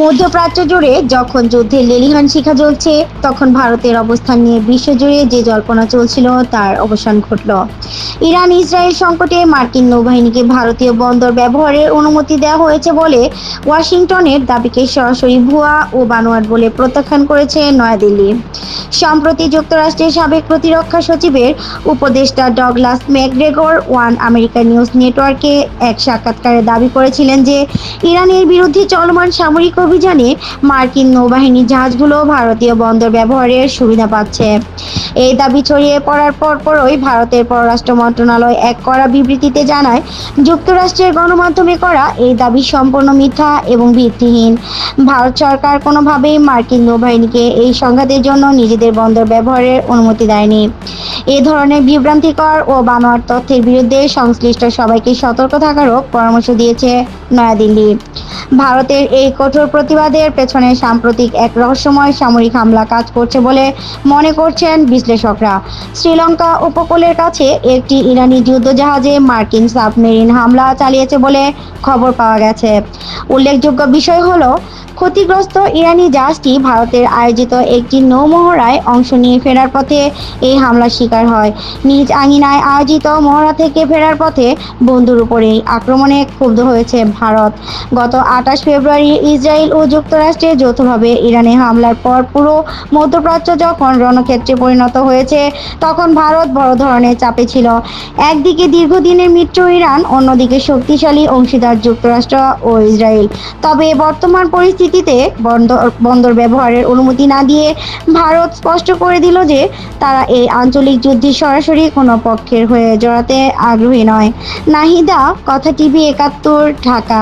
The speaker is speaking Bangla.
মধ্যপ্রাচ্য জুড়ে যখন যুদ্ধের লেলিহান শিখা জ্বলছে, তখন ভারতের অবস্থান নিয়ে বিশ্বজুড়ে যে জল্পনা চলছিল তার অবসান ঘটল। ইরান ইসরায়েল সংকটে মার্কিন নৌবাহিনীকে ভারতীয় বন্দর ব্যবহারের অনুমতি দেওয়া হয়েছে বলে ওয়াশিংটনের দাবিকে সরাসরি ভুয়া ও বানোয়াট বলে প্রত্যাখ্যান করেছে নয়াদিল্লি। সম্প্রতি যুক্তরাষ্ট্রের সাবেক প্রতিরক্ষা সচিবের উপদেষ্টা Douglas Macgregor One America News নেটওয়ার্কে এক সাক্ষাৎকারে দাবি করেছিলেন যে ইরানের বিরুদ্ধে চলমান সামরিক অভিযানে মার্কিন নৌবাহিনীর জাহাজগুলো ভারতীয় বন্দর ব্যবহারের সুবিধা পাচ্ছে। এই দাবি ছড়িয়ে পড়ার পরপরই ভারতের পররাষ্ট্র মন্ত্রণালয় এক কড়া বিবৃতিতে জানায়, যুক্তরাষ্ট্রের গণমাধ্যমে করা এই দাবি সম্পূর্ণ মিথ্যা এবং ভিত্তিহীন। ভারত সরকার কোনোভাবেই মার্কিন নৌবাহিনীকে এই সংঘাতের জন্য নিজেদের বন্দর ব্যবহারের অনুমতি দেয়নি। এ ধরনের বিভ্রান্তিকর ও বানোয়াট তথ্যের বিরুদ্ধে সংশ্লিষ্ট সবাইকে সতর্ক থাকারও পরামর্শ দিয়েছে নয়াদিল্লি। ভারতের এই কঠোর প্রতিবাদের পেছনে সাম্প্রতিক এক রহস্যময় সামরিক হামলা কাজ করছে বলে মনে করছেন বিশ্লেষকরা। শ্রীলঙ্কা উপকূলের কাছে একটি ইরানি যুদ্ধজাহাজে মার্কিন সাবমেরিন হামলা চালিয়েছে বলে খবর পাওয়া গেছে। উল্লেখযোগ্য বিষয় হলো, ক্ষতিগ্রস্ত ইরানি জাহাজটি ভারতের আয়োজিত একটি নৌমহড়ায় অংশ নিয়ে ফেরার পথে এই হামলার শিকার হয়। নিজ আঙিনায় আয়োজিত মহড়া থেকে ফেরার পথে বন্ধুর উপরেই আক্রমণে ক্ষুব্ধ হয়েছে ভারত। গত 28 ফেব্রুয়ারি ইসরায়েল ও যুক্তরাষ্ট্রে যৌথভাবে ইরানে হামলার পর পুরো মধ্যপ্রাচ্য যখন রণক্ষেত্রে পরিণত হয়েছে, তখন ভারত বড় ধরনের চাপে ছিল। একদিকে দীর্ঘদিনের মিত্র ইরান, অন্যদিকে শক্তিশালী অংশীদার যুক্তরাষ্ট্র ও ইসরায়েল। তবে বর্তমান পরিস্থিতিতে বন্দর ব্যবহারের অনুমতি না দিয়ে ভারত স্পষ্ট করে দিল যে তারা এই আঞ্চলিক যুদ্ধে সরাসরি কোনো পক্ষের হয়ে জড়াতে আগ্রহী নয়। নাহিদা, কথা টিভি 71, ঢাকা।